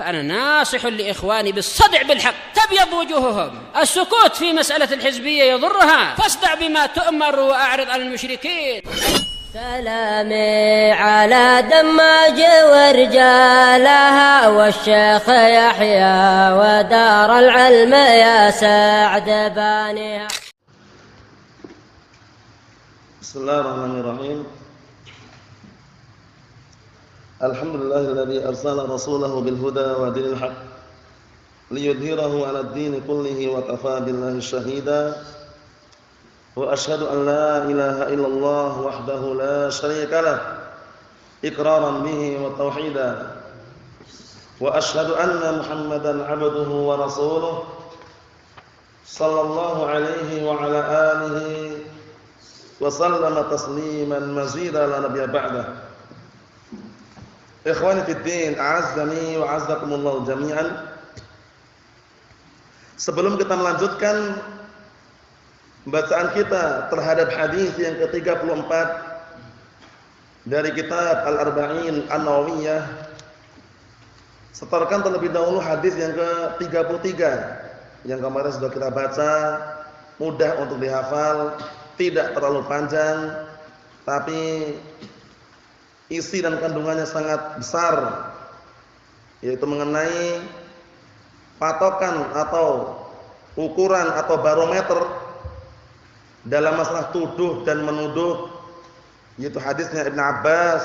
فأنا ناصح لإخواني بالصدع بالحق تبيض وجوههم. السكوت في مسألة الحزبية يضرها، فاصدع بما تؤمر وأعرض عن المشركين. سلامي على دماج ورجالها والشيخ يحيى ودار العلم يا سعد بانيها. بسم الله الرحمن الرحيم. الحمد لله الذي أرسل رسوله بالهدى ودين الحق ليظهره على الدين كله وكفى بالله شهيدا. وأشهد أن لا إله إلا الله وحده لا شريك له إقرارا به وتوحيدا. وأشهد أن محمدا عبده ورسوله صلى الله عليه وعلى آله وسلم تسليما مزيدا لا نبي بعده. Ikhwani fid din, a'azzani wa a'azzakumullah jami'an. Sebelum kita melanjutkan bacaan kita terhadap hadis yang ke-34 dari kitab Al-Arba'in An-Nawawiyah, setorkan terlebih dahulu hadis yang ke-33 yang kemarin sudah kita baca, mudah untuk dihafal, tidak terlalu panjang, tapi isi dan kandungannya sangat besar, yaitu mengenai patokan atau ukuran atau barometer dalam masalah tuduh dan menuduh, yaitu hadisnya Ibnu Abbas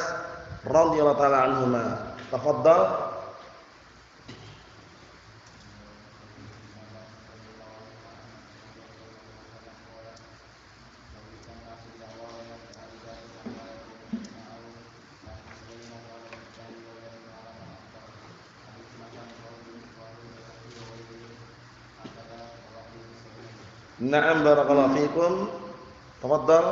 radhiyallahu taala anhuma. Tafadhal. Na'am barakallahu fikum. Tafadhal.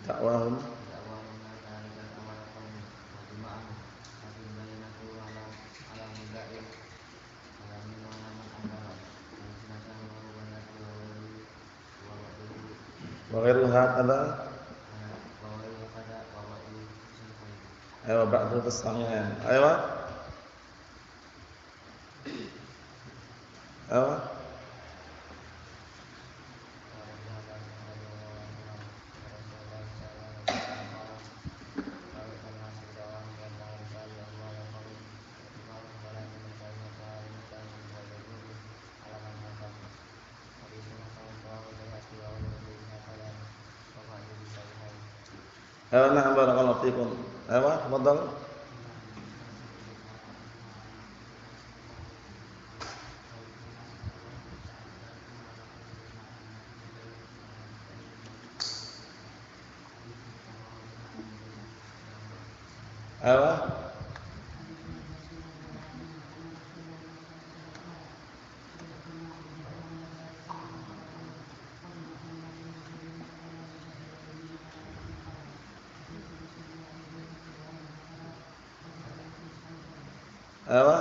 Dakwahum wa ghairu hadza. Ayo ba'du tasami'an. Ayo. Ayo. Ayo na'am barakallahu fikum. Ayo, tafadhal. Ayo. Apa?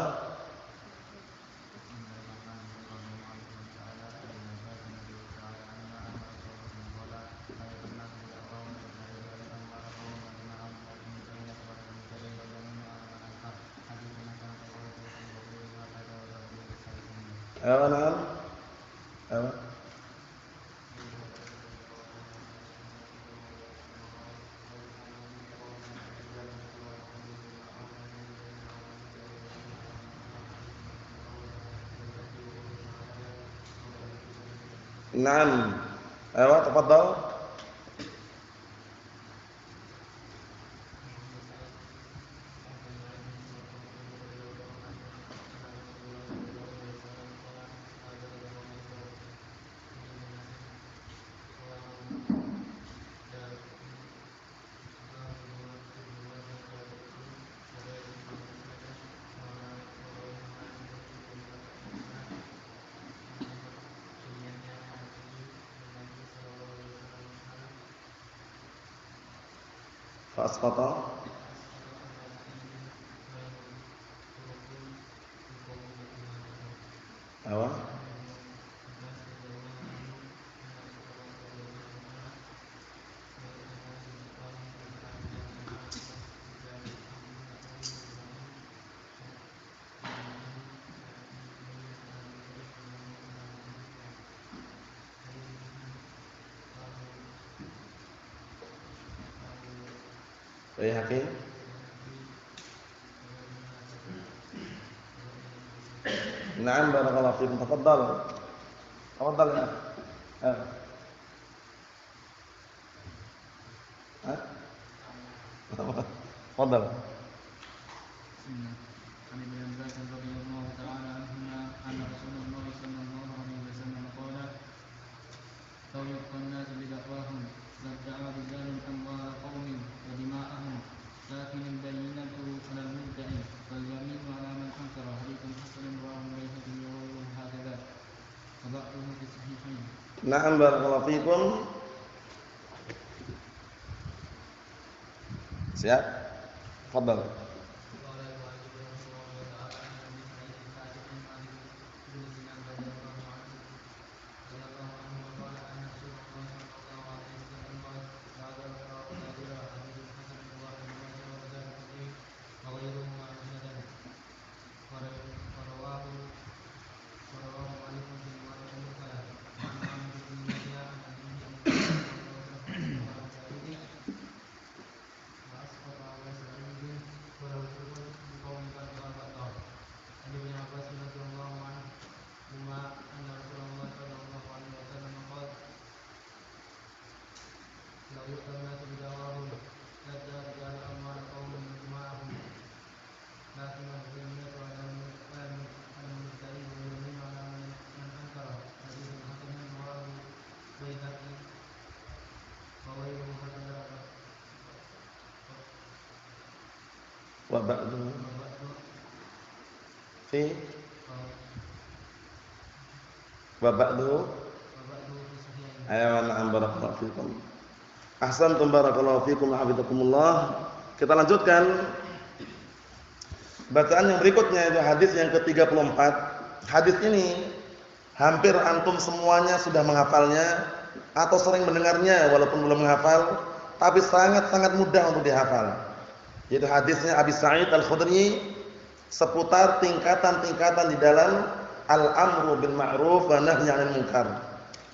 Apa nam? Apa? Naam. Ayo, tafadhal. Fa'asqata. Apa? Baihaqi. Na'am barakallahu fiikum. Tafadhal. Tafadhal ya. Tafadhal. عن ابن عباس رضي الله تعالى عنهما أن رسول الله صلى الله عليه وسلم قال: لو يبقى الناس بدعواهم لادعى رجال أموال قوم ودماءهم، لكن البينة على المدعي واليمين على من أنكر. حديث حسن رواه البيهقي وغيره هكذا وبعضه في الصحيحين. Na'am barakallahu fiikum. Siap? Tafadhal. Wa ba'du fi wa ba'du ayyuhan barakallahu fikum. Ahsantum barakallahu fikum hafizakumullah. Kita lanjutkan bacaan yang berikutnya, itu hadis yang ke-34. Hadis ini hampir antum semuanya sudah menghafalnya atau sering mendengarnya walaupun belum menghafal, tapi sangat-sangat mudah untuk dihafal. Yaitu hadisnya Abi Sa'id Al-Khudri seputar tingkatan-tingkatan di dalam al-amru bil ma'ruf wa nahyi 'anil munkar.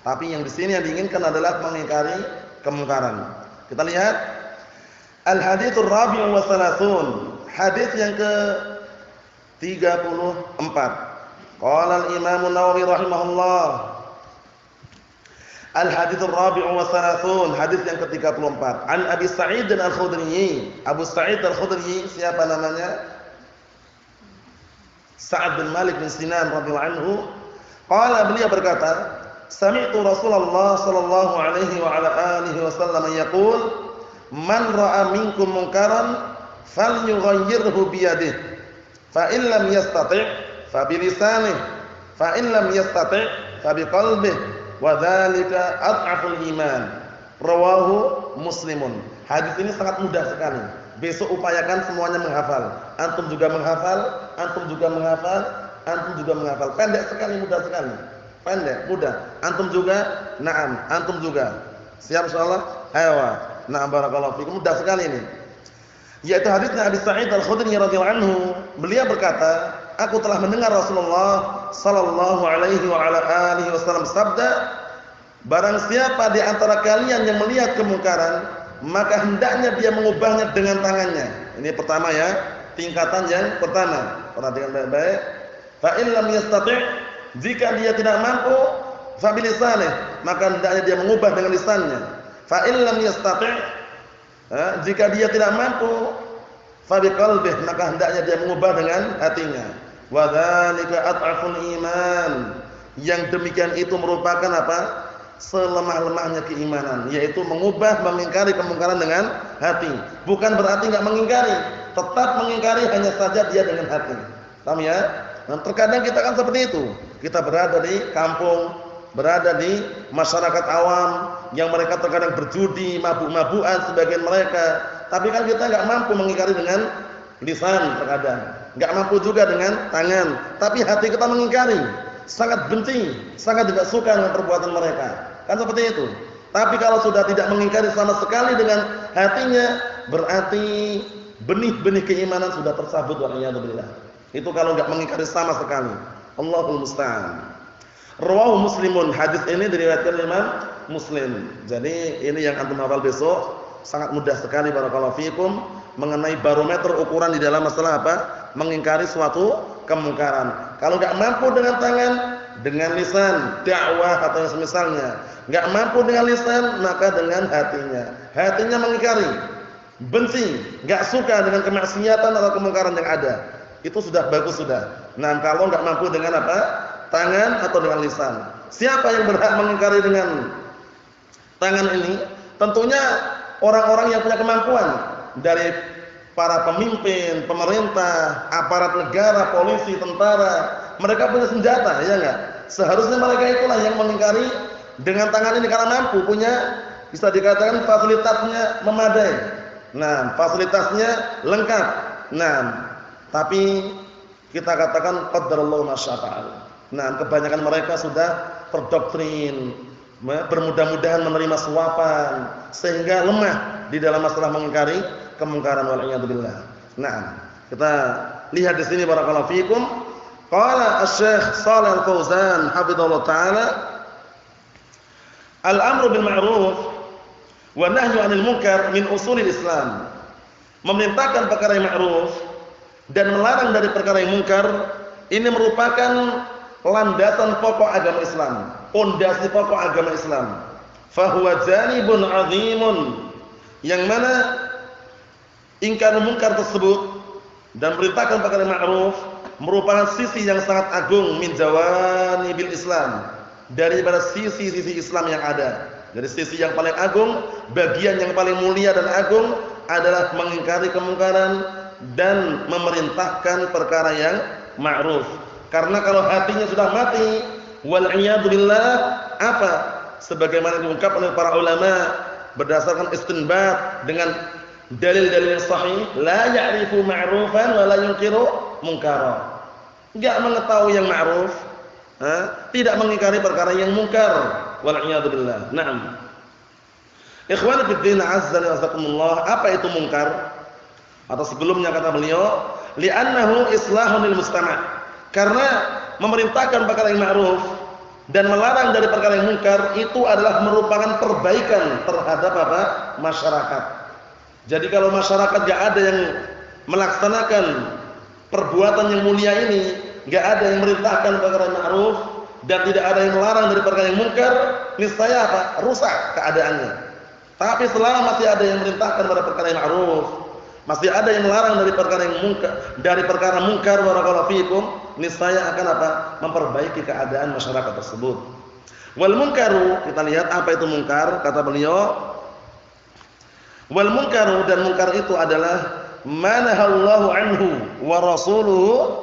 Tapi yang di sini yang diinginkan adalah mengingkari kemungkaran. Kita lihat al-haditsur rabi'u wa thalathun, hadis yang ke-34. Qala al-Imam An-Nawawi rahimahullah, al-haditsur rabi'u wa thalathun, hadis yang ke-34. An Abi Sa'id Al-Khudri. Abu Sa'id Al-Khudri siapa namanya? Sa'ad bin Malik bin Sinan radhiyallahu anhu. Qala, beliau berkata, sami'tu Rasulullah sallallahu alaihi wa ala alihi wasallam yaqul, man ra'a minkum munkaran falyughayyirhu bi yadihi, fa in lam yastati' fa bi lisanihi, fa in lam yastati' fa bi qalbihi, wa dzalika adhaful iman. Rawahu Muslimun. Hadis ini sangat mudah sekali. Besok upayakan semuanya menghafal. Antum juga menghafal, antum juga menghafal, antum juga menghafal. Pendek sekali, mudah sekali. Pendek, mudah. Antum juga, na'am, antum juga. Siap insyaallah? Ayo. Na'am barakallahu fikum. Mudah sekali ini. Yaitu hadisnya Abi Sa'id Al-Khudri radhiyallahu anhu. Beliau berkata, aku telah mendengar Rasulullah sallallahu alaihi wa ala alihi wasallam sabda, barang siapa di antara kalian yang melihat kemungkaran, maka hendaknya dia mengubahnya dengan tangannya. Ini pertama ya, tingkatan yang pertama. Perhatikan baik-baik. Fa in lam yastati', jika dia tidak mampu, fa bilisanih, maka hendaknya dia mengubah dengan lisannya. Fa in lam yastati', jika dia tidak mampu, fa biqalbihi, maka hendaknya dia mengubah dengan hatinya. Wa dzalika adhaful iman. Yang demikian itu merupakan apa? Selemah-lemahnya keimanan, yaitu mengubah, mengingkari kemungkaran dengan hati. Bukan berarti enggak mengingkari, tetap mengingkari, hanya saja dia dengan hati. Paham ya? Nah, terkadang kita kan seperti itu. Kita berada di kampung, berada di masyarakat awam yang mereka terkadang berjudi, mabuk-mabukan sebagian mereka. Tapi kan kita enggak mampu mengingkari dengan lisan terkadang. Enggak mampu juga dengan tangan, tapi hati kita mengingkari. Sangat benci, sangat tidak suka dengan perbuatan mereka. Kan seperti itu. Tapi kalau sudah tidak mengingkari sama sekali dengan hatinya, berarti benih-benih keimanan sudah tersabut, waliyadzubillah. Itu kalau enggak mengingkari sama sekali. Allahul musta'an. Rawahu Muslimun. Hadis ini diriwayatkan Imam Muslim. Jadi ini yang antum hafal besok sangat mudah sekali barakallahu fikum. mengenai barometer ukuran di dalam masalah apa? Mengingkari suatu kemungkaran. Kalau enggak mampu dengan tangan, dengan lisan, dakwah atau yang semisalnya. Enggak mampu dengan lisan, maka dengan hatinya. Hatinya mengingkari, benci, enggak suka dengan kemaksiatan atau kemungkaran yang ada. Itu sudah bagus sudah. Nah, kalau enggak mampu dengan apa? Tangan atau dengan lisan. Siapa yang berhak mengingkari dengan tangan ini? Tentunya orang-orang yang punya kemampuan dari para pemimpin, pemerintah, aparat negara, polisi, tentara. Mereka punya senjata, ya enggak? Seharusnya mereka itulah yang mengingkari dengan tangan ini karena mampu, punya bisa dikatakan fasilitasnya memadai. Nah, fasilitasnya lengkap. Nah, tapi kita katakan qadarullah ma sya'al. Nah, kebanyakan mereka sudah terdoktrin, bermudah-mudahan menerima suapan sehingga lemah di dalam masalah mengingkari kemungkaran wal iyad billah. Nah, kita lihat di sini barakallahu fikum. Qala Asy-Syaikh Shalih Al-Fauzan hafizallahu taala, al-amru bil ma'ruf wa nahyu 'anil munkar min usulil Islam. Memerintahkan perkara yang ma'ruf dan melarang dari perkara yang munkar ini merupakan landasan pokok agama Islam, pondasi pokok agama Islam. Fa huwa janibun 'azimun, yang mana ingkar munkar tersebut dan perintahkan perkara yang ma'ruf merupakan sisi yang sangat agung min jawanibil Islam, daripada sisi-sisi Islam yang ada. Dari sisi yang paling agung, bagian yang paling mulia dan agung adalah mengingkari kemungkaran dan memerintahkan perkara yang ma'ruf. Karena kalau hatinya sudah mati, wal iyad billah, apa? Sebagaimana diungkapkan oleh para ulama berdasarkan istinbat dengan dalil-dalil yang sahih, la ya'rifu ma'rufan wa la yunkiru munkara. Enggak mengetahui yang ma'ruf, tidak mengingkari perkara yang munkar. Wal iyad billah. Naam. Ikhwani fid din, azza wa jazakumullah, apa itu munkar? Atau sebelumnya kata beliau, li'annahu islahun lil mustama'. Karena memerintahkan perkara yang ma'ruf dan melarang dari perkara yang munkar itu adalah merupakan perbaikan terhadap apa? Masyarakat. Jadi kalau masyarakat enggak ada yang melaksanakan perbuatan yang mulia ini, enggak ada yang merintahkan perkara yang ma'ruf dan tidak ada yang melarang dari perkara yang munkar, niscaya apa? Rusak keadaannya. Tapi selama masih ada yang merintahkan pada perkara yang ma'ruf, masih ada yang melarang dari perkara yang munkar, dari perkara munkar, barakallahu fikum, niscaya akan apa? Memperbaiki keadaan masyarakat tersebut. Wal munkaru, kita lihat apa itu munkar, kata beliau, wal munkaru, dan munkar itu adalah manahallahu anhu wa rasuluhu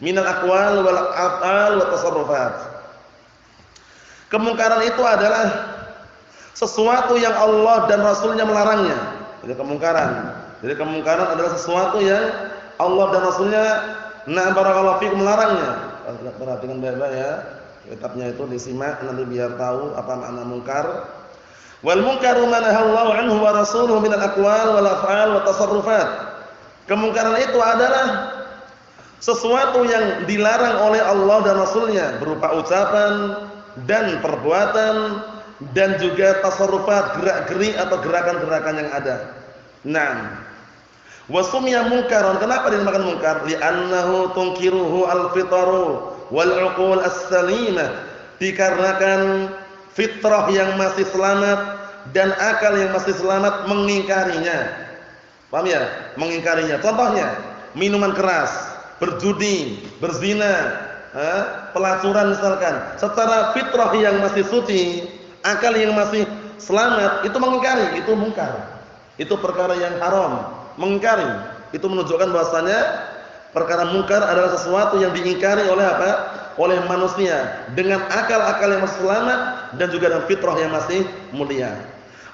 minal aqwal wal af'al wa tasarrufat. Kemungkaran itu adalah sesuatu yang Allah dan Rasulnya melarangnya. Jadi kemungkaran adalah sesuatu yang Allah dan Rasulnya, nah barakallahu fikum, melarangnya. Perhatikan baik-baik ya. Kitabnya itu disimak nanti biar tahu apa makna munkar. Wal munkaru ma nahallahu anhu wa rasuluhu minal aqwal wal af'al wa tasarrufat. Kemungkaran itu adalah sesuatu yang dilarang oleh Allah dan Rasulnya berupa ucapan dan perbuatan dan juga tasarrufat, gerak-gerik atau gerakan-gerakan yang ada. Naam. Wa sumya munkaran, kenapa dinamakan munkar? Li'annahu tunkiruhu al-fitaru wal 'uqul as-salimah. Dikarenakan fitrah yang masih selamat dan akal yang masih selamat mengingkarinya. Paham ya? Mengingkarinya. Contohnya, minuman keras, berjudi, berzina, pelacuran misalkan. Secara fitrah yang masih suci, akal yang masih selamat, itu mengingkari, itu munkar. Itu perkara yang haram, mengingkari. Itu menunjukkan bahwasanya perkara munkar adalah sesuatu yang diingkari oleh apa? Oleh manusia dengan akal-akal yang masih selamat dan juga dengan fitrah yang masih mulia.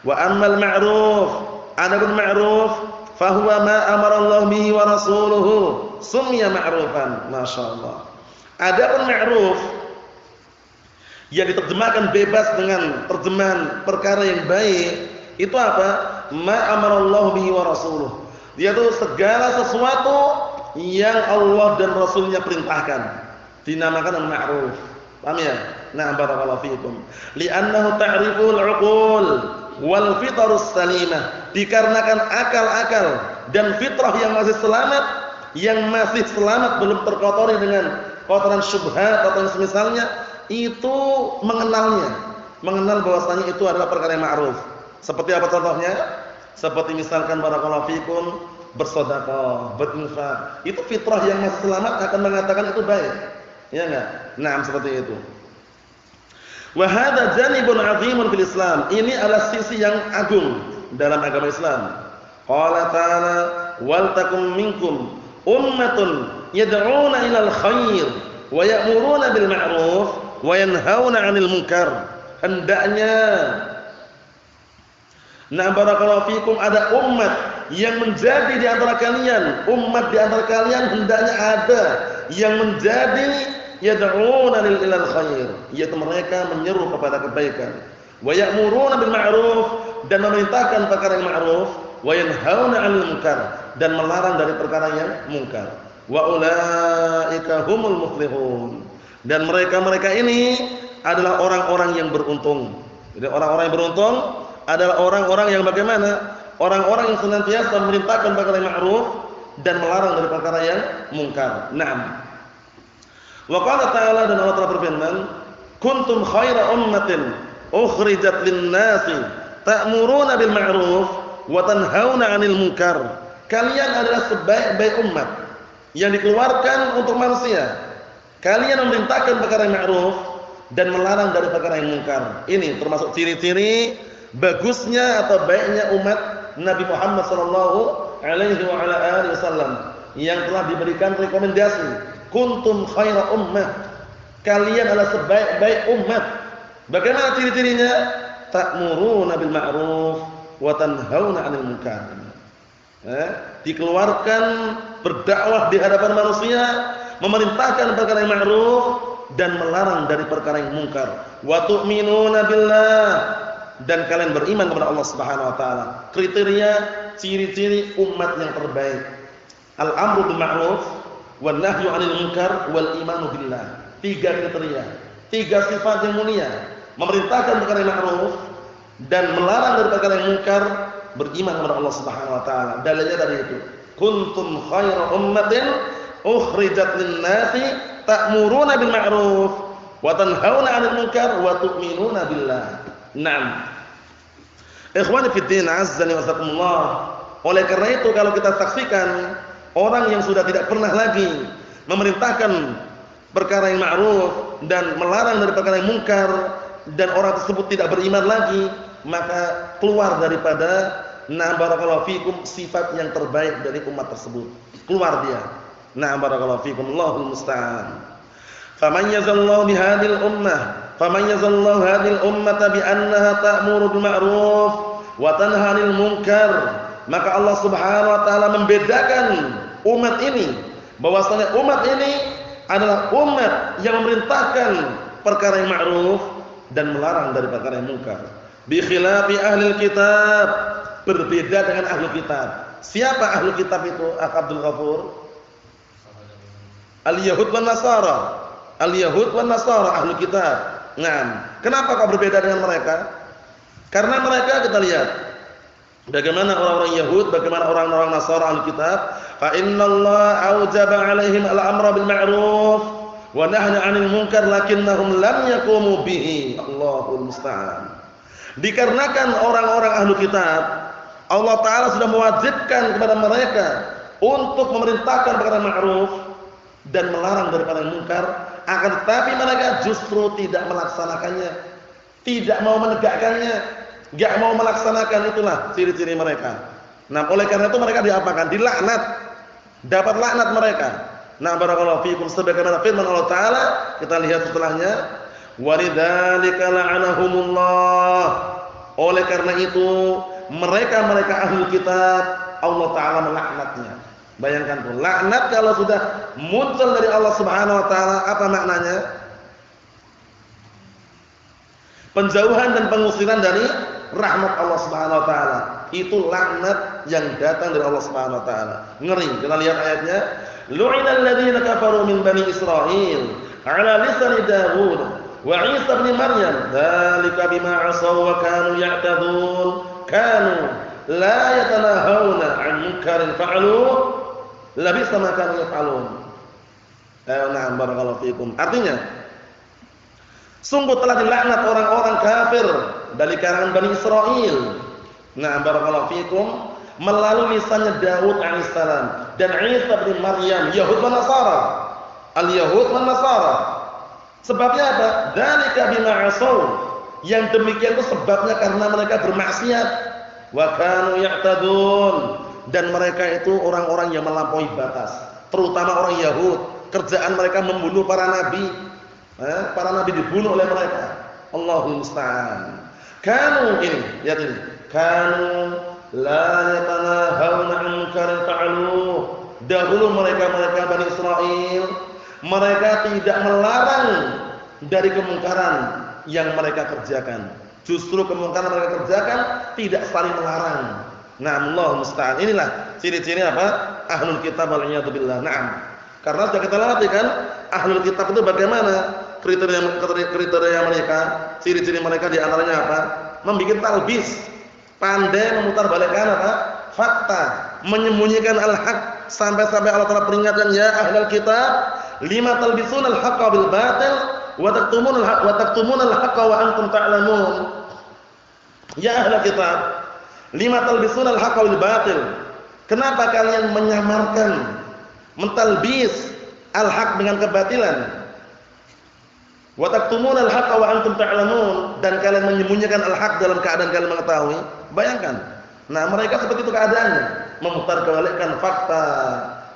Wa ammal ma'ruf, adapun ma'ruf, fa huwa ma amara Allah bihi wa rasuluhu sumya ma'rufan. Masyaallah. Adapun ma'ruf yang diterjemahkan bebas dengan terjemahan perkara yang baik, itu apa? Ma amara Allah bihi wa rasuluhu, yaitu segala sesuatu yang Allah dan Rasulnya perintahkan, dinamakan al-ma'ruf. Paham ya? Nah, barakallahu fiikum. Li'annahu ta'riful 'uqul wal fitrus salimah, dikarenakan akal-akal dan fitrah yang masih selamat belum terkotori dengan kotoran syubhat atau semisalnya, itu mengenal bahwasanya itu adalah perkara yang ma'ruf. Seperti apa contohnya? Seperti misalkan barakallahu fikum bersedekah, berinfak. Itu fitrah yang masih selamat akan mengatakan itu baik. Ya enggak? Nah, seperti itu. Wa hadza janibun 'azimun fil Islam. Ini adalah sisi yang agung dalam agama Islam. Qala ta'ala wal takum minkum ummatun yad'una ilal khair wa ya'muruna bil ma'ruf wa yanhauna 'anil munkar. Hendaknya barakallahu fikum ada umat yang menjadi di antara kalian, hendaknya ada yang menjadi yad'una ilal khair, yaitu mereka menyeru kepada kebaikan, wa ya'muruna bil ma'ruf, dan memerintahkan perkara yang ma'ruf, wa yanhauna 'anil munkar, dan melarang dari perkara yang munkar. Wa ulaika humul muflihun, dan mereka ini adalah orang-orang yang beruntung. Jadi orang-orang yang beruntung adalah orang-orang yang bagaimana? Orang-orang yang senantiasa memerintahkan perkara yang ma'ruf dan melarang dari perkara yang munkar. Naam. Wa qala ta'ala, dan Allah Ta'ala berfirman, kuntum khaira ummatin ukhrijat lin-nasi ta'muruna bil ma'ruf wa tanhauna 'anil munkar. Kalian adalah sebaik-baik umat yang dikeluarkan untuk manusia. Kalian memerintahkan perkara yang ma'ruf dan melarang dari perkara yang munkar. Ini termasuk ciri-ciri bagusnya atau baiknya umat Nabi Muhammad sallallahu alaihi wa ala alihi wasallam yang telah diberikan rekomendasi, kuntum khaira ummah, kalian adalah sebaik-baik umat. Bagaimana ciri-cirinya? Ta'muruna bil ma'ruf wa tanhauna 'anil munkar. Dikeluarkan berdakwah di hadapan manusia, memerintahkan perkara yang ma'ruf dan melarang dari perkara yang munkar. Wa tu'minuna billah, dan kalian beriman kepada Allah Subhanahu wa taala. Kriteria ciri-ciri umat yang terbaik. Al-amru bil ma'ruf wan nahyu 'anil munkar wal imanu billah. 3 kriteria, 3 sifat yang mulia. Memerintahkan perkara yang ma'ruf dan melarang dari perkara yang munkar, beriman kepada Allah Subhanahu wa taala. Dalilnya tadi itu. Kuntum khairu ummatin ukhrijat lin-nasi ta'muruna bil ma'ruf wa tanhauna 'anil munkar wa tu'minuna billah. Naam. Ikhwani fid din, azzani wa jazakumullah. Oleh karena itu kalau kita saksikan orang yang sudah tidak pernah lagi memerintahkan perkara yang ma'ruf dan melarang dari perkara yang munkar, dan orang tersebut tidak beriman lagi, maka keluar daripada barakallahu fikum sifat yang terbaik dari umat tersebut. Keluar dia. Barakallahu fikum, Allahul musta'an. Faman yazallahu bihadhil ummah, faman yazallahu hadhil ummata bi annaha ta'muru bil ma'ruf wa tanha 'anil munkar, maka Allah Subhanahu wa taala membedakan umat ini, bahwasanya umat ini adalah umat yang memerintahkan perkara yang ma'ruf dan melarang dari perkara yang munkar. Bi khilafi ahlil kitab, berbeda dengan ahli kitab. Siapa ahli kitab itu? Abdul Ghafur? Al-Yahud wan Nasara. Al-Yahud wan Nasara ahli kitab. Kenapa kok berbeda dengan mereka? Karena mereka, kita lihat bagaimana orang-orang Yahud, bagaimana orang-orang Nasara ahli kitab. Fa innallaha aujaba 'alaihim al-amra bil ma'ruf wa nahya 'anil munkar lakinnahum lam yaqumu bihi. Allahul musta'an. Dikarenakan orang-orang ahli kitab, Allah taala sudah mewajibkan kepada mereka untuk memerintahkan perkara ma'ruf dan melarang dari perkara munkar, akan tetapi mereka justru tidak melaksanakannya, tidak mau menegakkannya, enggak mau melaksanakan. Itulah ciri-ciri mereka. Oleh karena itu mereka diapakan? Dilaknat. Dapat laknat mereka. Barakallahu fikum, sebagaimana firman Allah taala, kita lihat setelahnya, walidzalika la'anahumullah. Oleh karena itu mereka ahli kitab, Allah taala melaknatnya. Bayangkan pun, laknat kalau sudah muncul dari Allah Subhanahu wa taala, apa maknanya? Penjauhan dan pengusiran dari rahmat Allah Subhanahu wa taala. Itu laknat yang datang dari Allah Subhanahu wa taala. Ngeri. Kita lihat ayatnya, lu'inal ladzina kafaru min bani Israil 'ala lisan Daud wa Isa bin Maryam, dzalika bima 'asaw wa kanu ya'tadun, kanu la yatanahawna 'an munkarin fa'aluhu, labisa ma kanu yaf'alun. Na'am, barakallahu fikum. Artinya, sungguh telah dilaknat orang-orang kafir dari kalangan Bani Israel. Na'am, barakallahu fikum, melalui lisannya Daud alaihissalam dan Isa bin Maryam, Yahud dan Nasara. Al-Yahud dan Nasara. Sebabnya apa? Dzalika bima 'asaw. Yang demikian itu sebabnya karena mereka bermaksiat. Wa kanu ya'tadun. Dan mereka itu orang-orang yang melampaui batas, terutama orang Yahud. Kerjaan mereka membunuh para nabi. Para nabi dibunuh oleh mereka. Allahul musta'an. Kanu ini, lihat ini. Kanu la yatanahawna 'an munkarin fa'aluh. Dahulu mereka Bani Israel, mereka tidak melarang dari kemungkaran yang mereka kerjakan. Justru kemungkaran mereka kerjakan tidak saling melarang. Nah, Allah musta'an. Inilah ciri-ciri apa? Ahlul kitab wal iyad billah. Naam. Karena sudah kita latih kan, ahlul kitab itu bagaimana kriteria mereka, ciri-ciri mereka di antaranya apa? Membikin talbis, pandai memutarbalikkan apa? Fakta, menyembunyikan al-haq, sampai-sampai Allah Taala peringatkan, ya ahlul kitab, lima talbisunal haqqa bil batil wa taktumunal haqqa wa antum ta'lamun. Ya ahlul kitab, lima talbisunal haqqa bil batil. Kenapa kalian menyamarkan, mentalbis al-haq dengan kebatilan? Wa taktumunal haqqa wa antum ta'lamun, dan kalian menyembunyikan al-haq dalam keadaan kalian mengetahui. Bayangkan. Nah, mereka seperti itu keadaannya, memutarbalikkan fakta,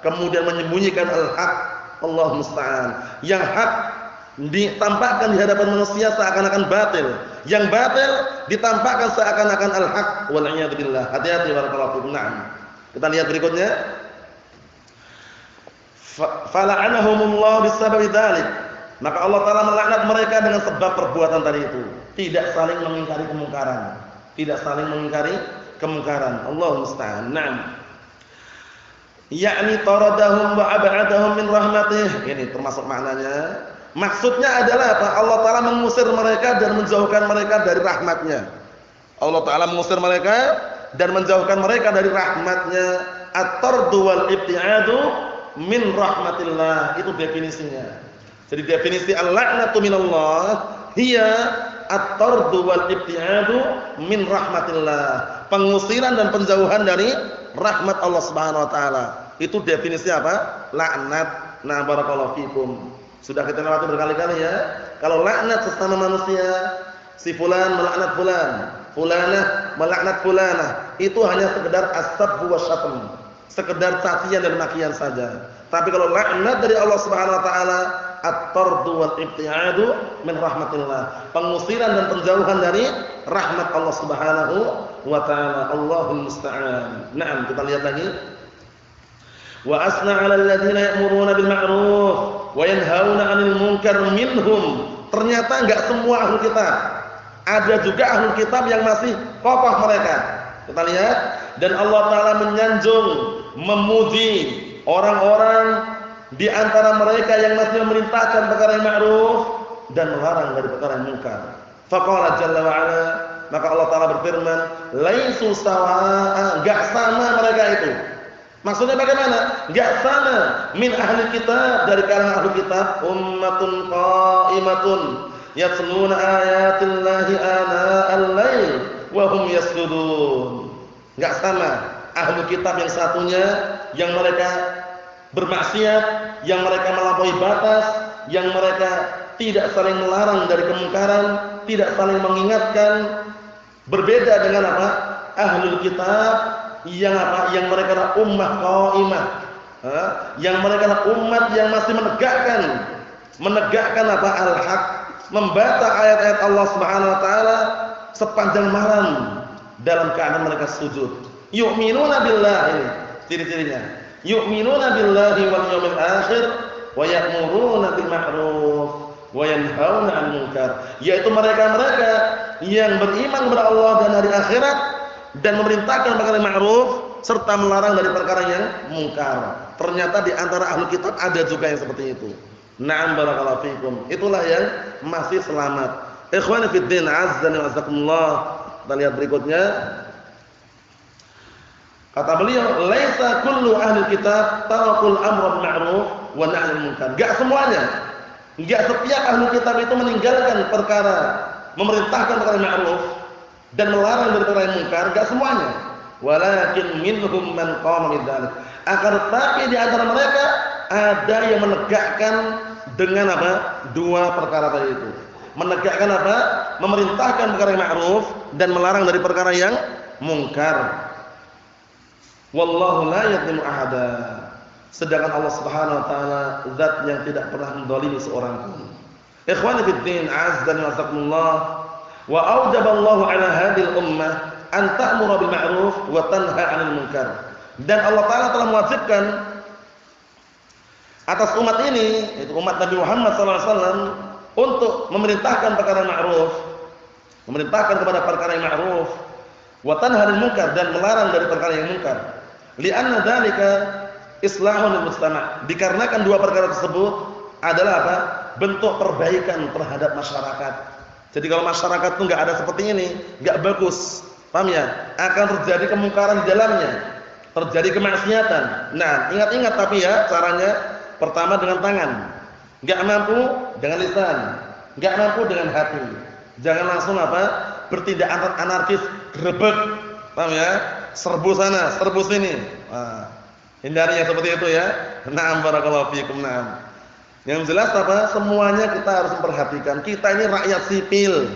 kemudian menyembunyikan al-haq. Allah musta'an. Yang hak ditampakkan di hadapan manusia seakan-akan batil, yang batil ditampakkan seakan-akan al-haq. Wal iyad billah. Hati-hati barakallahu fikum. Naam. Kita lihat berikutnya. Fala'anahumullah bisababi dzalik. Maka Allah Taala melaknat mereka dengan sebab perbuatan tadi itu. Tidak saling mengingkari kemungkaran. Tidak saling mengingkari kemungkaran. Allahu musta'an. Naam. Yakni taradahum wa ab'adahum min rahmatih. Ini termasuk maknanya. Maksudnya adalah apa? Allah Taala mengusir mereka dan menjauhkan mereka dari rahmatnya. Allah Taala mengusir mereka dan menjauhkan mereka dari rahmatnya. At-tardu wal ibtiadu min rahmatillah. Itu definisinya. Jadi definisi al-la'natu minallah hiya at-tardu wal ibtiadu min rahmatillah. Pengusiran dan penjauhan dari rahmat Allah Subhanahu wa taala. Itu definisi apa? Laknat. Nah, barakallahu fikum. Sudah kita lewati berkali-kali ya. Kalau laknat sesama manusia, si fulan melaknat fulan, fulanah melaknat fulanah, itu hanya sekedar as-sabbu wasyatm. Sekedar cacian dan makian saja. Tapi kalau laknat dari Allah Subhanahu wa taala, at-tardu wal ibtiadu min rahmatillah. Pengusiran dan penjauhan dari rahmat Allah Subhanahu wa taala. Allahul musta'an. Naam, kita lihat lagi. Wa asna 'alal ladzina ya'muruna bil ma'ruf wa yanhauna 'anil munkar minhum. Ternyata enggak semua ahlul kitab. Ada juga ahlul kitab yang masih kokoh mereka. Kita lihat, dan Allah Taala menyanjung, memuji orang-orang di antara mereka yang masih memerintahkan perkara yang ma'ruf dan melarang dari perkara yang munkar. Faqala jalla wa ala, maka Allah Taala berfirman, laisu sawa'a, enggak sama mereka itu. Maksudnya bagaimana? Enggak sama min ahli kitab, dari kalangan ahli kitab, ummatun qa'imatun yatluna ayatillahi ana'al lail wa hum yasjudun. Enggak sama ahli kitab yang satunya yang mereka bermaksiat, yang mereka melampaui batas, yang mereka tidak saling melarang dari kemungkaran, tidak saling mengingatkan. Berbeda dengan apa? Ahlul kitab yang apa? Yang mereka adalah ummah qaimah. Yang mereka adalah umat yang masih menegakkan apa? Al-haq, membaca ayat-ayat Allah Subhanahu wa taala sepanjang malam dalam keadaan mereka sujud. Yu'minuna billah, ini ciri-cirinya. Yu'minuna billahi wal yawmil akhir wa ya'muruna bil ma'ruf wa yanhauna 'anil munkar. Yaitu mereka-mereka yang beriman kepada Allah dan hari akhirat dan memerintahkan perkara yang ma'ruf serta melarang dari perkara yang mungkar. Ternyata di antara ahli kitab ada juga yang seperti itu. Na'am barakallahu fikum. Itulah yang masih selamat. Ikhwani fid din, azzani wa azakumullah. Kita lihat berikutnya. Kata beliau, "Laisa kullu ahli kitab tarakul amra bil ma'ruf wa nahy anil munkar." Enggak semuanya. Enggak setiap ahli kitab itu meninggalkan perkara, memerintahkan perkara ma'ruf dan melarang dari perkara yang munkar, enggak semuanya. Walakin minhum man qama bidzalik. Akan tetapi di antara mereka ada yang menegakkan dengan apa? Dua perkara tadi itu. Menegakkan apa? Memerintahkan perkara yang ma'ruf dan melarang dari perkara yang munkar. Wallahu la yadhlimu ahada. Sedangkan Allah Subhanahu wa taala zat yang tidak pernah menzalimi seorang pun. Ikhwani fid din, azzani wa azakumullah. Wa aujaba Allah 'ala hadhihi al-ummah an ta'mura bil ma'ruf wa tanha 'anil munkar. Dan Allah taala telah mewajibkan atas umat ini, yaitu umat Nabi Muhammad sallallahu alaihi wasallam, untuk memerintahkan perkara ma'ruf, memerintahkan kepada perkara yang ma'ruf, wa tanha 'anil munkar, dan melarang dari perkara yang munkar. Li'anna dzalika islahun lil mujtama'. Dikarenakan dua perkara tersebut adalah apa? Bentuk perbaikan terhadap masyarakat. Jadi kalau masyarakat itu enggak ada seperti ini, enggak bagus. Paham ya? Akan terjadi kemungkaran di dalamnya, terjadi kemaksiatan. Nah, ingat-ingat tapi ya caranya. Pertama dengan tangan. Enggak mampu dengan lisan, enggak mampu dengan hati. Jangan langsung apa? Bertindak anarkis, grebek. Paham ya? Serbu sana, serbu sini. Nah, hindari yang seperti itu ya. Na'am barakallahu fikum. Na'am. Yang jelas apa? Semuanya kita harus memperhatikan. Kita ini rakyat sipil,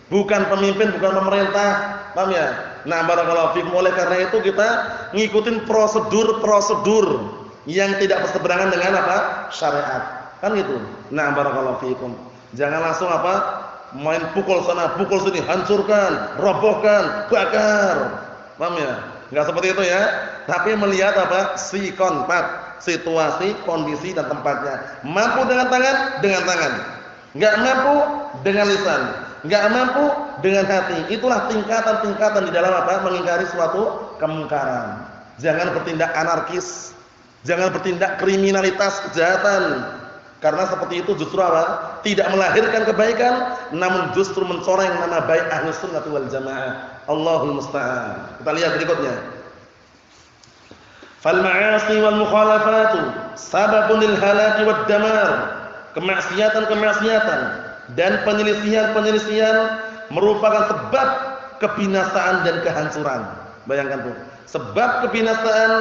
bukan pemimpin, bukan pemerintah. Paham ya? Na'am barakallahu fikum. Oleh karena itu kita ngikutin prosedur-prosedur yang tidak berseberangan dengan apa? Syariat. Kan gitu. Na'am barakallahu fikum. Jangan langsung apa? Main pukul sana, pukul sini, hancurkan, robohkan, bakar. Paham ya? Enggak seperti itu ya. Tapi melihat apa? Situasi, kondisi dan tempatnya. Mampu dengan tangan, enggak mampu dengan lisan, enggak mampu dengan hati. Itulah tingkatan-tingkatan di dalam apa? Mengingkari suatu kemungkaran. Jangan bertindak anarkis, jangan bertindak kriminalitas, kejahatan. Karena seperti itu justru apa? Tidak melahirkan kebaikan, namun justru mencoreng nama baik Ahlus Sunnah wal Jamaah. Allahul musta'an. Kita lihat berikutnya. Fal ma'asi wal mukhalafatu sababun lil halaki wad damar. Kemaksiatan dan penyelisihan merupakan sebab kebinasaan dan kehancuran. Bayangkan tuh. Sebab kebinasaan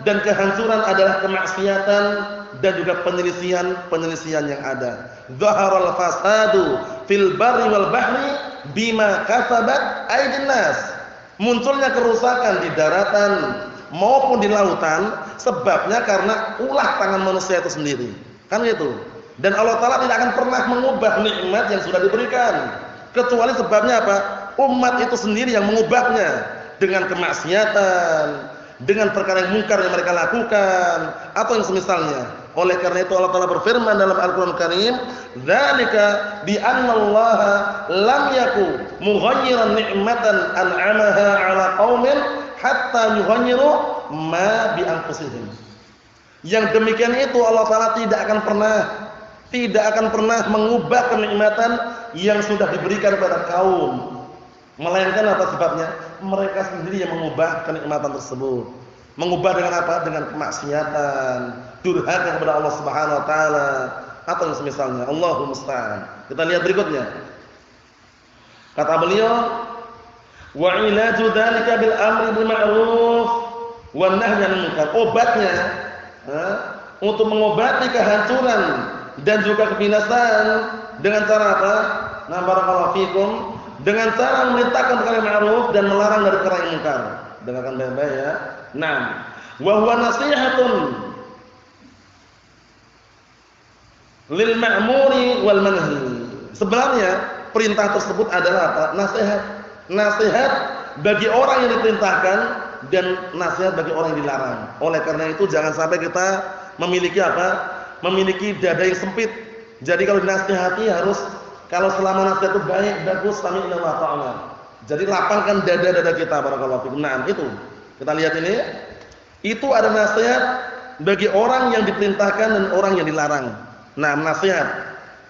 dan kehancuran adalah kemaksiatan dan juga penyelisihan yang ada. Zaharal fasadu fil barri wal bahri bima kasabat aydin nas. Munculnya kerusakan di daratan maupun di lautan sebabnya karena ulah tangan manusia itu sendiri. Kan gitu. Dan Allah Taala tidak akan pernah mengubah nikmat yang sudah diberikan kecuali sebabnya apa? Umat itu sendiri yang mengubahnya dengan kemaksiatan, dengan perkara yang munkar yang mereka lakukan atau yang semisalnya. Oleh karena itu Allah Taala berfirman dalam Al-Qur'an Karim, "Dzalika bi anna Allah lam yaku mughayyiran ni'matan an'amaha 'ala qaumin hatta yughayyiru ma bi anfusihim." Yang demikian itu Allah Taala tidak akan pernah mengubah kenikmatan yang sudah diberikan kepada kaum. Melainkan apa sebabnya? Mereka sendiri yang mengubah kenikmatan tersebut. Mengubah dengan apa? Dengan kemaksiatan, durhaka kepada Allah Subhanahu wa taala atau yang semisalnya. Allahumma musta'an. Kita lihat berikutnya. Kata beliau, wa ilaju dzalika bil amri bil ma'ruf wan nahyi 'anil munkar. Obatnya untuk mengobati kehancuran dan juga kebinasaan dengan cara apa? Nah, barakallahu fikum, dengan cara memerintahkan perkara yang ma'ruf dan melarang dari perkara yang munkar. Dengarkan baik-baik ya. Naam. Wa huwa nasihatun lil ma'muri wal manhi. Sebenarnya perintah tersebut adalah apa? Nasihat. Nasihat bagi orang yang diperintahkan dan nasihat bagi orang yang dilarang. Oleh karena itu jangan sampai kita memiliki apa? Memiliki dada yang sempit. Jadi kalau dinasihati harus, kalau selama nasihat itu baik, bagus, sami'na wa ata'na. Jadi lapangkan dada-dada kita, barakallahu fikum. Nah, itu. Kita lihat ini. Itu ada nasihat bagi orang yang diperintahkan dan orang yang dilarang. Nah, nasihat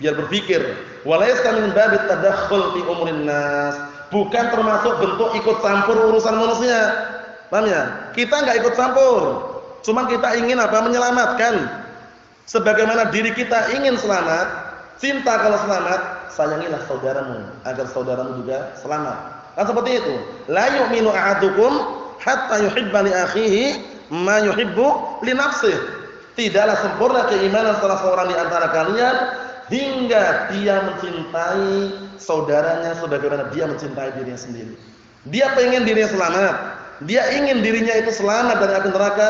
biar berpikir. Walaysa min babit tadakhul fi umurin nas. Bukan termasuk bentuk ikut campur urusan manusia. Paham ya? Kita enggak ikut campur. Cuma kita ingin apa? Menyelamatkan. Sebagaimana diri kita ingin selamat, cinta kalau selamat, sayangilah saudaramu agar saudaramu juga selamat. Kan seperti itu. La yu'minu ahadukum hatta yuhibba li akhihi ma yuhibbu li nafsihi. Tidaklah sempurna keimanan salah seorang di antara kalian hingga dia mencintai saudaranya sebagaimana dia mencintai dirinya sendiri. Dia pengen dirinya selamat, dia ingin dirinya itu selamat dari api neraka,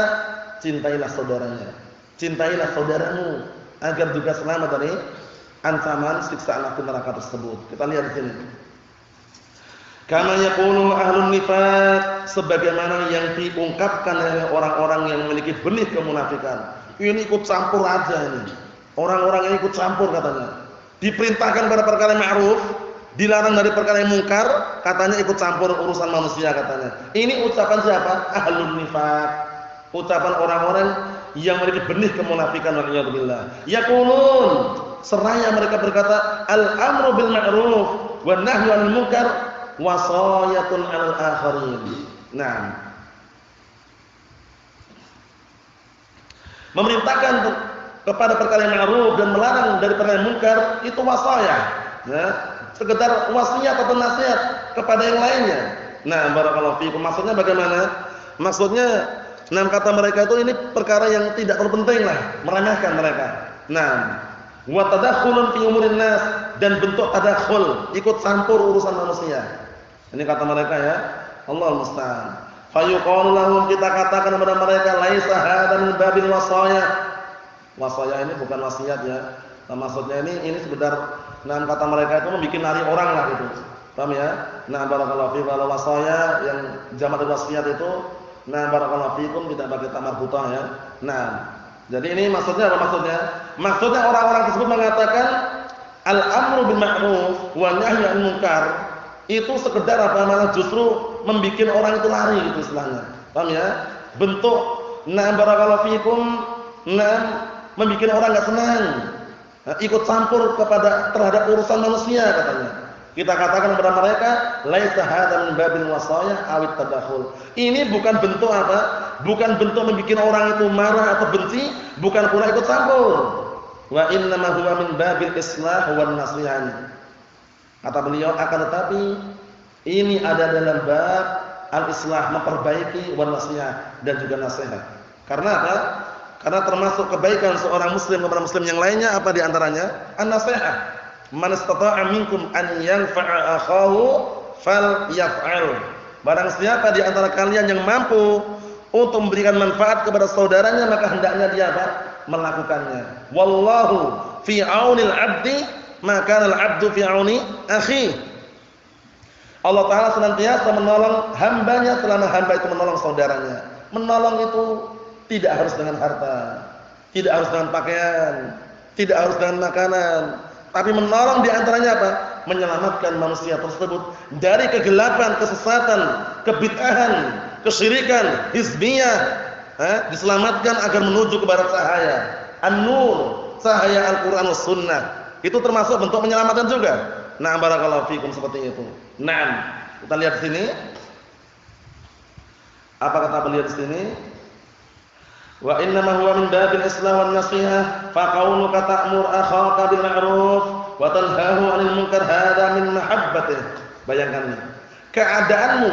cintailah saudaranya. Cintailah saudaramu agar juga selamat dari ancaman siksaan api neraka tersebut. Kita lihat di sini. Kama yaqulu ahlun nifaq, sebagaimana yang diungkapkan oleh orang-orang yang memiliki benih kemunafikan. Ini ikut campur aja ini. Orang-orang yang ikut campur katanya. Diperintahkan pada perkara yang ma'ruf, dilarang dari perkara yang mungkar, katanya ikut campur urusan manusia katanya. Ini ucapan siapa? Ahlun nifaq. Ucapan orang-orang yang memiliki benih kemunafikan, waliyadzubillah. Yaqulun, seraya mereka berkata, al-amru bil ma'ruf wan nahyu 'anil munkar wasayatun 'alal akharin. Nah, memerintahkan kepada perkara yang ma'ruf dan melarang dari perkara yang munkar itu wasayah, ya, sekedar wasiat atau nasihat kepada yang lainnya. Nah, barakallahu fiikum. Maksudnya bagaimana? Maksudnya, kata mereka itu ini perkara yang tidak terlalu penting lah, meremehkan mereka. Nah, wa tadakhulun fi umurin nas, dan bentuk tadakhul, ikut campur urusan manusia. Ini kata mereka ya. Allahu musta'an. Fa yuqalu lahum, kita katakan kepada mereka, laisa hadza min babil wasaya. Wasaya ini bukan wasiat ya. Nah, maksudnya ini sekedar kata mereka itu membikin lari orang lah gitu. Paham ya? Nah, barakallahu fiikum. Kalau wasaya yang jamak dari wasiat itu, nah, barakallahu fiikum, tidak pakai tamar buta ya. Nah, jadi ini maksudnya apa maksudnya? Maksudnya orang-orang tersebut mengatakan al-amru bil ma'ruf wa nahyu 'anil munkar itu sekedar apa, malah justru membikin orang itu lari gitu istilahnya. Paham ya? Bentuk barakallahu fiikum, membikin orang enggak senang. Ikut campur terhadap urusan manusia katanya. Kita katakan kepada mereka, laisa hadza min babil wasaya awit tadakhul. Ini bukan bentuk apa? Bukan bentuk membikin orang itu marah atau benci, bukan pula ikut campur. Wa innama huwa min babil islah wan nasihan. Kata beliau, akan tetapi ini ada dalam bab al-islah, memperbaiki, wan nasihat, dan juga nasihat. Karena apa? Karena termasuk kebaikan seorang muslim kepada muslim yang lainnya apa di antaranya? An-nasihat. Man istata'a minkum an yanfa'a akhahu falyaf'al. Barang siapa di antara kalian yang mampu untuk memberikan manfaat kepada saudaranya, maka hendaknya dia apa? Melakukannya. Wallahu fi 'aunil 'abdi ma kana al-'abdu fi 'auni akhi. Allah Ta'ala senantiasa menolong hambanya selama hamba itu menolong saudaranya. Menolong itu tidak harus dengan harta, tidak harus dengan pakaian, tidak harus dengan makanan, tapi menolong di antaranya apa? Menyelamatkan manusia tersebut dari kegelapan, kesesatan, kebid'ahan, kesyirikan, hizbiyah, diselamatkan agar menuju kepada cahaya an-nur, cahaya Al-Qur'an was sunnah. Itu termasuk bentuk menyelamatkan juga. Nah, barakallahu fikum, seperti itu. Nah, kita lihat di sini. Apa kata beliau di sini? Wa innama huwa min babil islah wan nasihah fa qawluka ta'mur akhaka bil ma'ruf wa tanhahu 'anil munkar hadza min mahabbatih. Bayangkan ini. Keadaanmu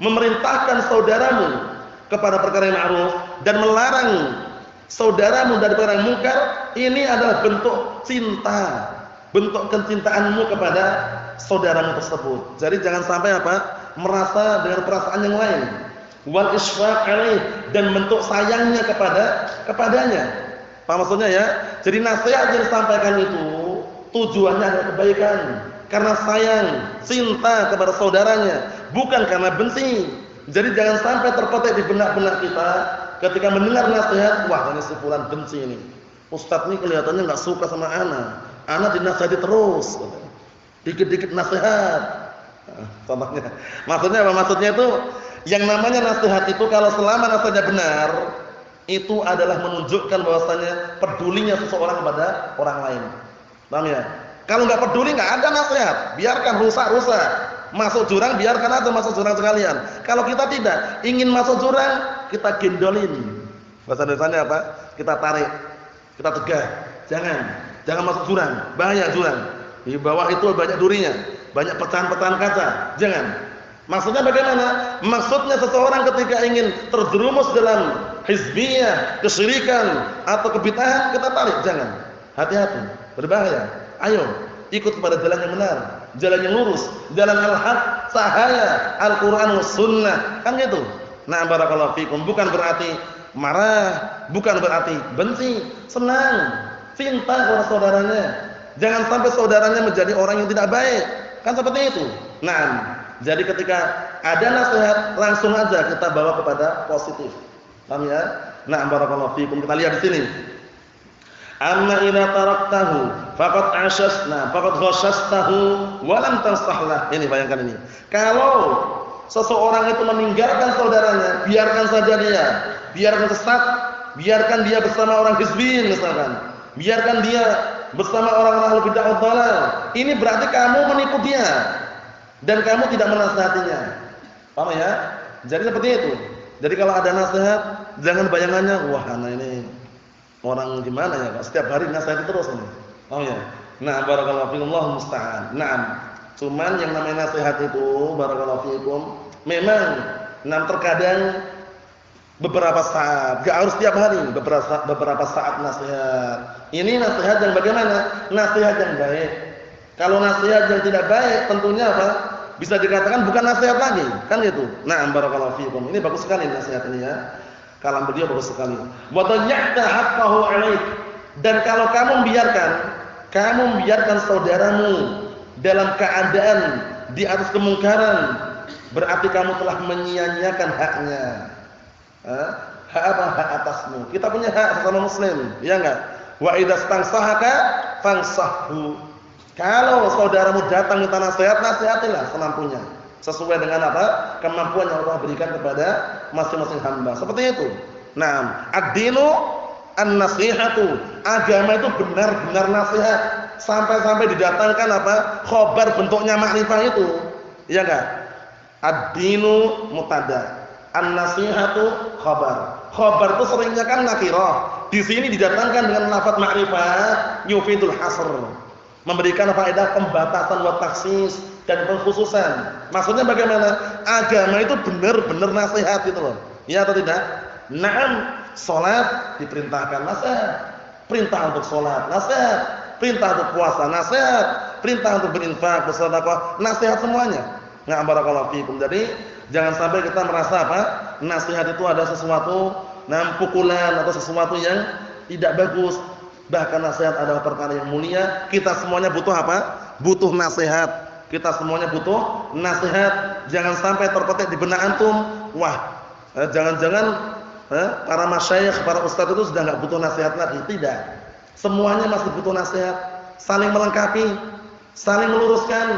memerintahkan saudaramu kepada perkara yang ma'ruf dan melarang saudaramu dari perkara yang munkar, ini adalah bentuk cinta, bentuk kecintaanmu kepada saudaramu tersebut. Jadi jangan sampai apa? Merasa dengan perasaan yang lain. Wal isfaq alaih, dan bentuk sayangnya kepadanya. Apa maksudnya ya? Jadi nasihat yang disampaikan itu tujuannya adalah kebaikan, karena sayang, cinta kepada saudaranya, bukan karena benci. Jadi jangan sampai terpetik di benak-benak kita ketika mendengar nasihat, wah ini si fulan benci ini. Ustaz ini kelihatannya enggak suka sama ana dinasihati terus. Dikit-dikit nasihat. Contohnya. Maksudnya apa? Maksudnya itu yang namanya nasihat itu kalau selama nasihatnya benar, itu adalah menunjukkan bahwasanya pedulinya seseorang kepada orang lain. Paham ya? Kalau enggak peduli enggak ada nasihat, biarkan rusak-rusak. Masuk jurang biarkan aja masuk jurang sekalian. Kalau kita tidak ingin masuk jurang, kita gendolin. Bahasa Indonesianya apa? Kita tarik, kita tegah. Jangan masuk jurang, bahaya jurang. Di bawah itu banyak durinya, banyak pecahan-pecahan kaca. Jangan. Maksudnya bagaimana? Maksudnya seseorang ketika ingin terjerumus dalam hizbiyah, kesyirikan atau kebid'ahan, kita tarik, jangan. Hati-hati, berbahaya. Ayo, ikut kepada jalan yang benar, jalan yang lurus, jalan al-haq, cahaya Al-Qur'an was sunnah. Kan gitu. Nah, barakallahu fikum, bukan berarti marah, bukan berarti benci, senang, cinta kepada saudaranya. Jangan sampai saudaranya menjadi orang yang tidak baik. Kan seperti itu. Nah, jadi ketika ada nasihat langsung aja kita bawa kepada positif. Paham ya? Nah, barakallahu fikum, kita lihat di sini. Amma idza taraktahu faqad ashasna faqad ghashastahu wa lam tansahlah. Ini bayangkan ini. Kalau seseorang itu meninggalkan saudaranya, biarkan saja dia, biarkan sesat, biarkan dia bersama orang hizbin misalkan, biarkan dia bersama orang-orang ahli bid'ah wad dhalal. Ini berarti kamu menipu dia dan kamu tidak menasihatinya. Paham ya? Jadi seperti itu. Jadi kalau ada nasihat, jangan bayangannya, wah anak ini orang gimana ya, setiap hari nasihati terus ini. Paham ya? Nah, barakallahu fiikum, Allahu musta'an. Naam. Cuman yang namanya nasihat itu, barakallahu fiikum, memang terkadang beberapa saat, enggak harus setiap hari, beberapa saat nasihat. Ini nasihat yang bagaimana? Nasihat yang baik. Kalau nasihat yang tidak baik, tentunya apa? Bisa dikatakan bukan nasihat lagi, kan gitu. Nah, barakallahu fiikum. Ini bagus sekali nasihat ini ya. Kalam beliau bagus sekali. Wa tayyata haqqahu 'alaik. Dan kalau kamu membiarkan saudaramu dalam keadaan di atas kemungkaran, berarti kamu telah menyia-nyiakan haknya. Hak apa? Hak atasmu. Kita punya hak sesama muslim, ya enggak? Wa idza stansahaka fansahhu. Kalau saudaramu datang minta nasihat, nasihatilah semampunya. Sesuai dengan apa? Kemampuan yang Allah berikan kepada masing-masing hamba. Seperti itu. Nah, ad-dinu an-nasihatu. Agama itu benar-benar nasihat. Sampai-sampai didatangkan apa? Khobar bentuknya makrifah itu. Iya enggak? Ad-dinu mubtada, an-nasihatu khabar. Khabar itu seringnya kan nakirah. Di sini didatangkan dengan lafaz makrifah yufidul hasr. Memberikan faedah pembatasan wa taksis dan pengkhususan. Maksudnya bagaimana? Agama itu benar-benar nasihat itu loh. Ya atau tidak? Naam, salat diperintahkan nasihat. Perintah untuk salat nasihat. Perintah untuk puasa nasihat. Perintah untuk berinfak, bersedekah, nasihat semuanya. Nah, barakallahu fiikum. Jadi, jangan sampai kita merasa apa? Nasihat itu ada sesuatu pukulan atau sesuatu yang tidak bagus. Bahkan nasihat adalah perkara yang mulia. Kita semuanya butuh apa? Butuh nasihat. Kita semuanya butuh nasihat. Jangan sampai terpetik di benak antum, wah, jangan-jangan para masyayikh, para ustadz itu sudah enggak butuh nasihat lagi. Tidak. Semuanya masih butuh nasihat, saling melengkapi, saling meluruskan,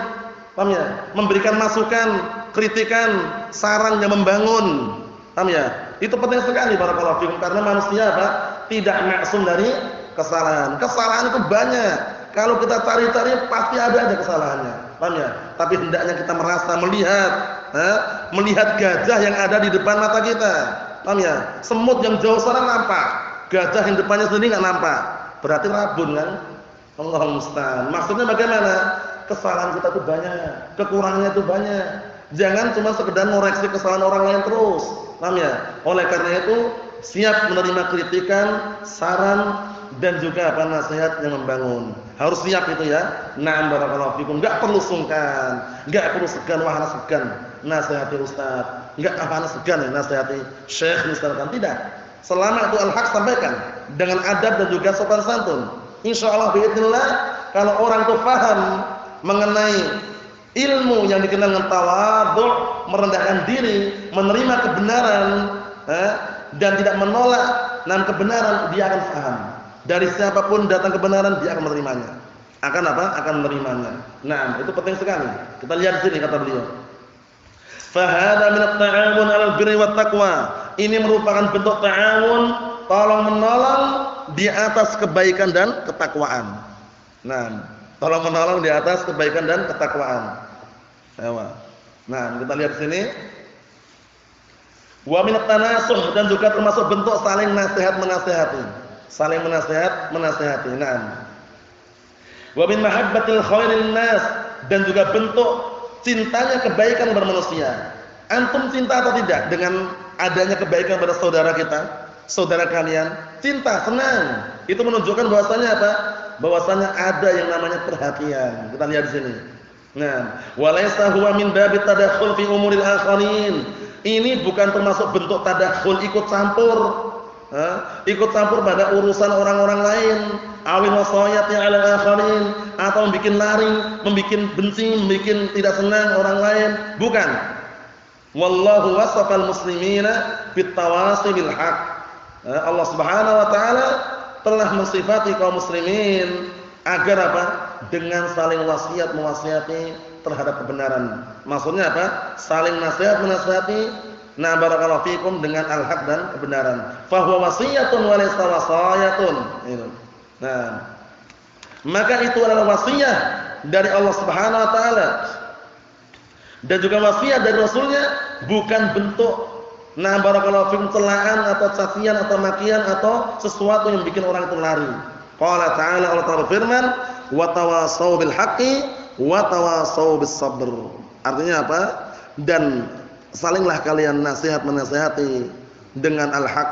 paham ya? Memberikan masukan, kritikan, saran yang membangun. Paham ya? Itu penting sekali barakallahu fikum, karena manusia apa? Tidak maksum dari kesalahan. Kesalahan itu banyak. Kalau kita cari-cari pasti ada kesalahannya. Paham ya? Tapi hendaknya kita merasa melihat gajah yang ada di depan mata kita. Paham ya? Semut yang jauh sana nampak, gajah yang depannya sendiri enggak nampak. Berarti rabun kan? Allahu musta'an. Maksudnya bagaimana? Kesalahan kita itu banyak, kekurangannya itu banyak. Jangan cuma sekedar ngoreksi kesalahan orang lain terus. Paham ya? Oleh karena itu, siap menerima kritikan, saran dan juga nasihat yang membangun. Harus siap itu ya. Na'am barakallahu fikum. Enggak perlu sungkan, enggak perlu segan, wahana segan nasihati ustaz. Enggak apa-apa segan ya nasihati syekh misalkan, tidak. Selama itu al-haq sampaikan dengan adab dan juga sopan santun. Insyaallah biidznillah kalau orang itu paham mengenai ilmu yang dikenal dengan tawadhu, merendahkan diri, menerima kebenaran dan tidak menolak kebenaran, dia akan paham. Dari siapapun datang kebenaran, dia akan menerimanya. Akan apa? Akan menerimanya. Nah, itu penting sekali. Kita lihat sini kata beliau. Fa hadza min at-ta'awun 'alal birri wat taqwa. Ini merupakan bentuk ta'awun tolong menolong di atas kebaikan dan ketakwaan. Nah, tolong menolong di atas kebaikan dan ketakwaan. Nah, kita lihat sini. Wa min at-tanasuh, dan juga termasuk bentuk saling nasihat menasihati. Saling menasihati. Nah. Wa min mahabbatil khairil nas, dan juga bentuk cintanya kebaikan kepada manusia. Antum cinta atau tidak dengan adanya kebaikan pada saudara kita, saudara kalian? Cinta, senang. Itu menunjukkan bahwasanya apa? Bahwasanya ada yang namanya perhatian. Kita lihat di sini. Nah, walaysa huwa min babit tadakhul fi umuril akharin. Ini bukan termasuk bentuk tadakhul, ikut campur. Ikut campur pada urusan orang-orang lain, awil wasayati 'ala akharin, atau membuat lari, membuat benci, membuat tidak senang orang lain, bukan. Wallahu wasafal muslimina bitawasi bil haq. Allah Subhanahu wa taala telah mensifati kaum muslimin agar apa? Dengan saling wasiat mewasiati terhadap kebenaran. Maksudnya apa? Saling nasihat menasihati. Nah, barakallahu fikum dengan al-haq dan kebenaran. Fa huwa wasiyatun wa laysa wasayatun. Nah, maka itu adalah wasiat dari Allah Subhanahu wa taala. Dan juga wasiat dari Rasulnya, bukan bentuk barakallahu fikum celaan atau cacian atau makian atau sesuatu yang bikin orang itu lari. Qala ta'ala, Allah Ta'ala firman, wa tawasau bil haqqi wa tawasau bis sabr. Artinya apa? Dan salinglah kalian nasihat menasihati dengan al-haq,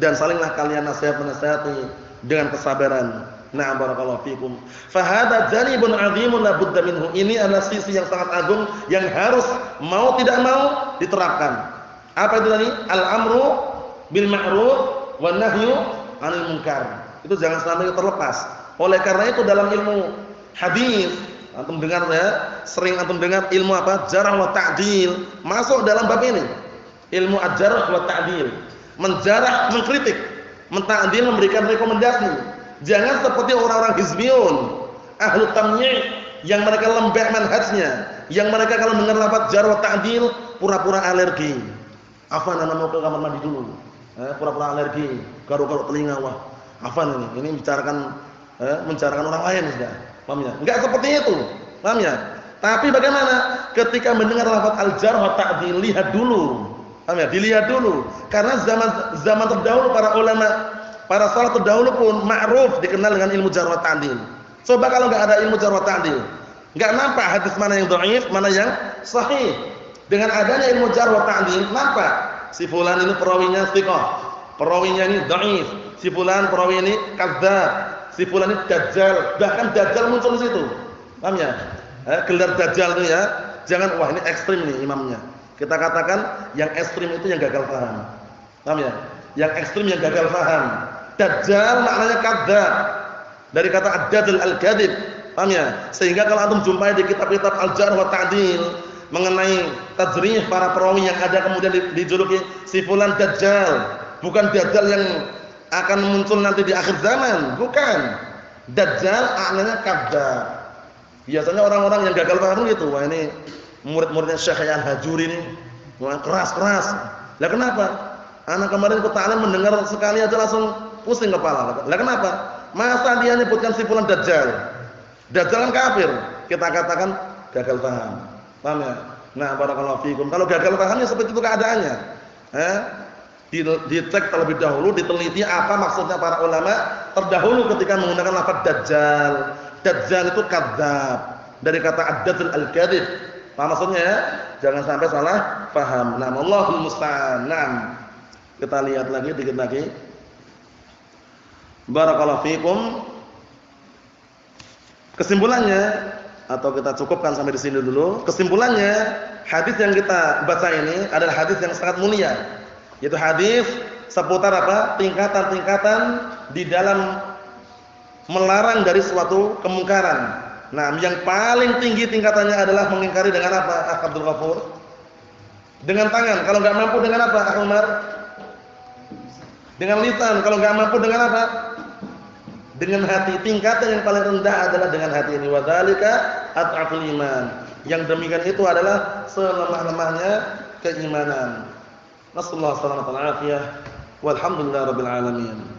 dan salinglah kalian nasihat menasihati dengan kesabaran. Na'am barakallahu fikum. Fa hadza janibun 'azimun la budda minhu. Ini adalah sisi yang sangat agung yang harus mau tidak mau diterapkan. Apa itu tadi? Al-amru bil ma'ruf wan nahyu 'anil munkar. Itu jangan sampai terlepas. Oleh karena itu dalam ilmu hadis, antum dengar ya, sering antum dengar ilmu apa? Jarh wa ta'dil. Masuk dalam bab ini. Ilmu al-jarh wa ta'dil. Menjarah, mengkritik, menta'dil, memberikan rekomendasi. Jangan seperti orang-orang hizbiyun, ahlu tamyi' yang mereka lembek manhajnya, yang mereka kalau dengar lafaz jarh wa ta'dil pura-pura alergi. Afan, ana mau ke kamar mandi dulu. Pura-pura alergi, garuk-garuk telinga, wah. Afan ini membicarakan orang lain sudah. Paham ya? Enggak seperti itu. Paham ya? Tapi bagaimana ketika mendengar lafaz al-jarh wa ta'dil, lihat dulu. Paham ya? Dilihat dulu. Karena zaman terdahulu para ulama, para salaf terdahulu pun ma'ruf dikenal dengan ilmu jarh wa ta'dil. Coba kalau enggak ada ilmu jarh wa ta'dil, enggak nampak hadis mana yang dhaif, mana yang sahih. Dengan adanya ilmu jarh wa ta'dil, nampak si fulan ini perawinya thiqah, perawinya ini dhaif, si fulan perawi ini kadzdzab, si fulan ini dajjal, bahkan dajjal muncul di situ. Paham ya? Gelar dajjal itu ya, jangan wah ini ekstrim nih imamnya. Kita katakan yang ekstrim itu yang gagal paham. Paham ya? Yang ekstrim yang gagal paham. Dajjal maknanya kadzdzab. Dari kata ad-dajjal al-kadzib. Paham ya? Sehingga kalau antum jumpai di kitab-kitab al-jarh wa ta'dil mengenai tajrih para perawi yang ada kemudian dijuluki si fulan dajjal, bukan dajjal yang akan muncul nanti di akhir zaman, bukan. Dajjal maknanya kadzdzab. Biasanya orang-orang yang gagal paham gitu, wah ini murid-muridnya Syekh Al-Hajuri ini, wah keras-keras. Lah kenapa? Anak kemarin ke ta'lim mendengar sekali aja langsung pusing kepala. Lah kenapa? Masa dia nyebutkan si fulan dajjal? Dajjal kan kafir. Kita katakan gagal paham. Paham ya? Nah, barakallahu fikum. Kalau gagal paham ya seperti itu keadaannya. Dicek terlebih dahulu, diteliti apa maksudnya para ulama terdahulu ketika menggunakan lafaz dajjal. Dajjal itu kadzdzab. Dari kata ad-dajjal al-kadzib. Paham maksudnya ya? Jangan sampai salah paham. Nah, Allahul musta'an. Nah, kita lihat lagi dikit lagi. Barakallahu fikum. Kesimpulannya, atau kita cukupkan sampai di sini dulu. Kesimpulannya, hadis yang kita baca ini adalah hadis yang sangat mulia. Yaitu hadis seputar apa? Tingkatan-tingkatan di dalam melarang dari suatu kemungkaran. Nah, yang paling tinggi tingkatannya adalah mengingkari dengan apa? Abdul Ghafur. Dengan tangan. Kalau enggak mampu dengan apa? Umar. Dengan lisan. Kalau enggak mampu dengan apa? Dengan hati. Tingkatan yang paling rendah adalah dengan hati ini. Wa dzalika at'aful iman. Yang demikian itu adalah selemah-lemahnya keimanan. Nasallahu alaihi wasallam. Walhamdulillahirabbil alamin.